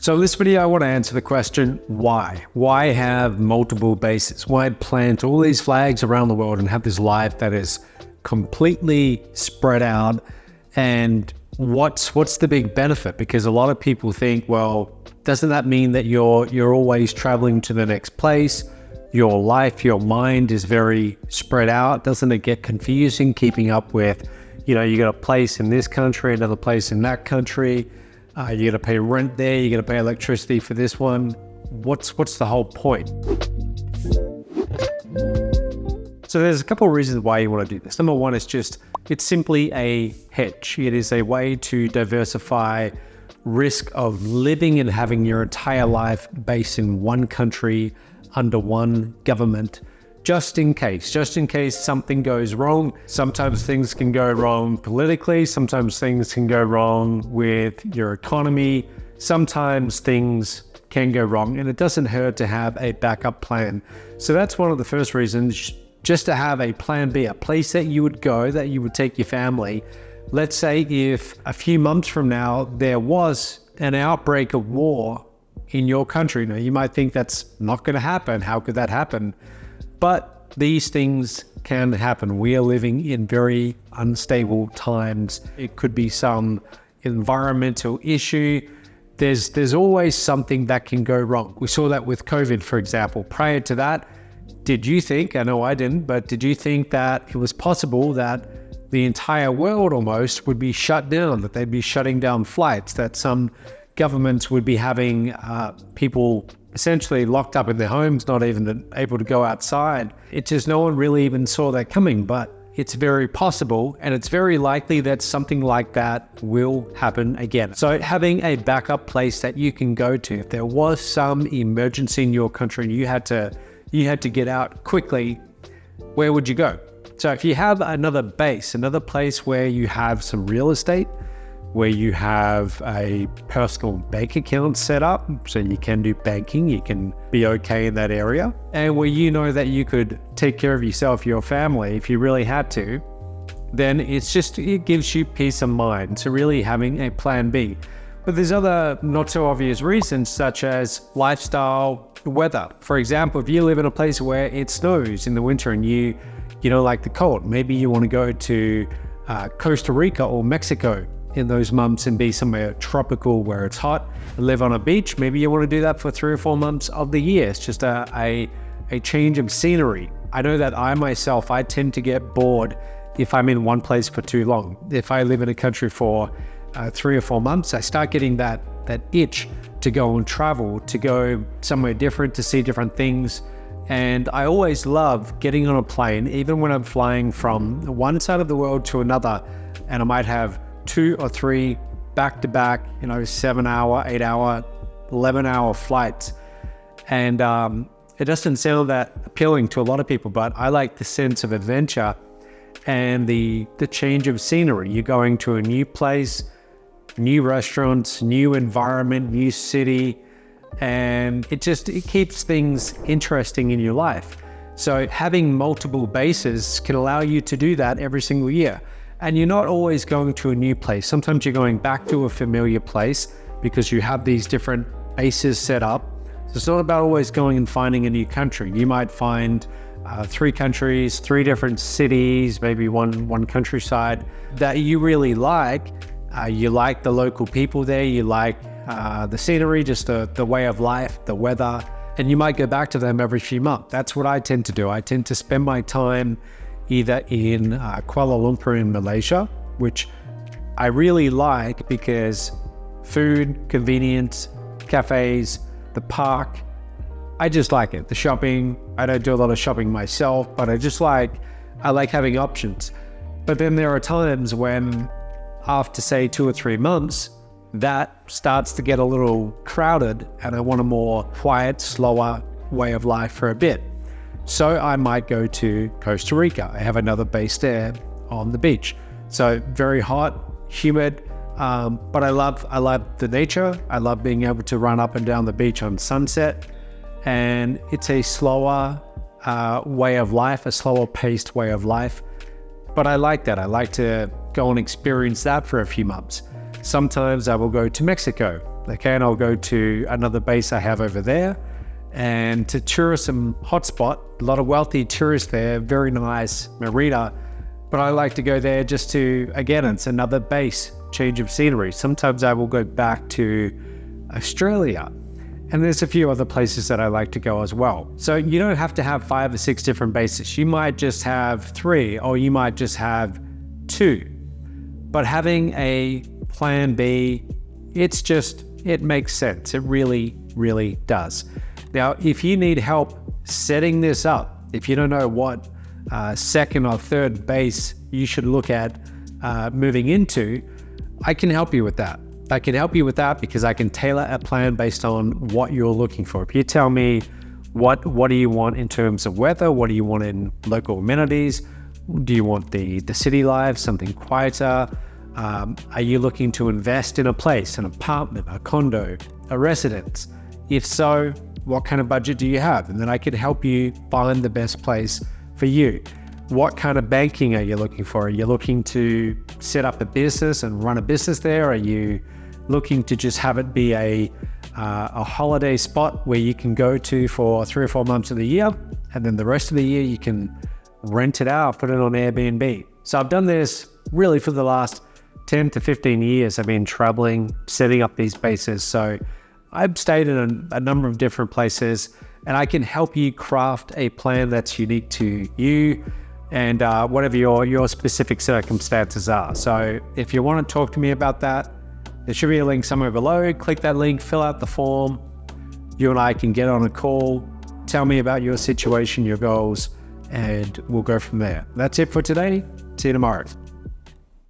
So in this video, I want to answer the question, why? Why have multiple bases? Why plant all these flags around the world and have this life that is completely spread out? And what's the big benefit? Because a lot of people think, well, doesn't that mean that you're always traveling to the next place? Your life, your mind is very spread out. Doesn't it get confusing keeping up with, you got a place in this country, another place in that country. You got to pay rent there. You got to pay electricity for this one. What's the whole point? So there's a couple of reasons why you want to do this. Number one is it's simply a hedge. It is a way to diversify risk of living and having your entire life based in one country under one government, just in case something goes wrong. Sometimes things can go wrong politically. Sometimes things can go wrong with your economy. Sometimes things can go wrong, and it doesn't hurt to have a backup plan. So that's one of the first reasons, just to have a plan B, a place that you would go, that you would take your family. Let's say if a few months from now, there was an outbreak of war in your country. Now, you might think that's not going to happen. How could that happen? But these things can happen. We are living in very unstable times. It could be some environmental issue. There's always something that can go wrong. We saw that with COVID, for example. Prior to that, did you think, I know I didn't, but did you think that it was possible that the entire world almost would be shut down, that they'd be shutting down flights, that some governments would be having people essentially locked up in their homes, not even able to go outside? It just, no one really even saw that coming, but it's very possible, and it's very likely that something like that will happen again. So having a backup place that you can go to, if there was some emergency in your country and you had to get out quickly, where would you go? So if you have another base, another place where you have some real estate, where you have a personal bank account set up, so you can do banking, you can be okay in that area, and where you know that you could take care of yourself, your family, if you really had to, then it gives you peace of mind. So really having a plan B. But there's other not so obvious reasons, such as lifestyle, weather. For example, if you live in a place where it snows in the winter and you don't like the cold, maybe you want to go to Costa Rica or Mexico in those months and be somewhere tropical where it's hot, live on a beach. Maybe you want to do that for 3 or 4 months of the year. It's just a change of scenery. I know that I tend to get bored if I'm in one place for too long. If I live in a country for 3 or 4 months, I start getting that itch to go and travel, to go somewhere different, to see different things. And I always love getting on a plane, even when I'm flying from one side of the world to another, and I might have 2 or 3 back-to-back, 7-hour, 8-hour, 11-hour flights. And it doesn't sound that appealing to a lot of people, but I like the sense of adventure and the change of scenery. You're going to a new place, new restaurants, new environment, new city, and it keeps things interesting in your life. So having multiple bases can allow you to do that every single year. And you're not always going to a new place. Sometimes you're going back to a familiar place because you have these different bases set up. So it's not about always going and finding a new country. You might find 3 countries, 3 different cities, maybe one countryside that you really like. You like the local people there. You like the scenery, just the way of life, the weather, and you might go back to them every few months. That's what I tend to do. I tend to spend my time either in Kuala Lumpur in Malaysia, which I really like because food, convenience, cafes, the park, I just like it. The shopping, I don't do a lot of shopping myself, but I like having options. But then there are times when after say 2 or 3 months, that starts to get a little crowded and I want a more quiet, slower way of life for a bit. So I might go to Costa Rica. I have another base there on the beach. So very hot, humid, but I love the nature. I love being able to run up and down the beach on sunset. And it's a slower way of life, a slower paced way of life. But I like that. I like to go and experience that for a few months. Sometimes I will go to Mexico Okay, and I'll go to another base I have over there, and to tourism hotspot, a lot of wealthy tourists there, very nice marina, but I like to go there just to, again, it's another base, change of scenery. Sometimes I will go back to Australia, and there's a few other places that I like to go as well. So you don't have to have 5 or 6 different bases. You might just have 3, or you might just have 2. But having a plan B, it makes sense. It really, really does. Now, if you need help setting this up, if you don't know what second or third base you should look at moving into, I can help you with that. I can help you with that because I can tailor a plan based on what you're looking for. If you tell me what do you want in terms of weather, what do you want in local amenities, do you want the city life, something quieter? Are you looking to invest in a place, an apartment, a condo, a residence? If so, what kind of budget do you have? And then I can help you find the best place for you. What kind of banking are you looking for? Are you looking to set up a business and run a business there? Are you looking to just have it be a holiday spot where you can go to for 3 or 4 months of the year, and then the rest of the year you can rent it out, put it on Airbnb? So I've done this really for the last 10 to 15 years. I've been traveling, setting up these bases. So I've stayed in a number of different places, and I can help you craft a plan that's unique to you and whatever your specific circumstances are. So if you want to talk to me about that, there should be a link somewhere below. Click that link, fill out the form. You and I can get on a call, tell me about your situation, your goals, and we'll go from there. That's it for today. See you tomorrow.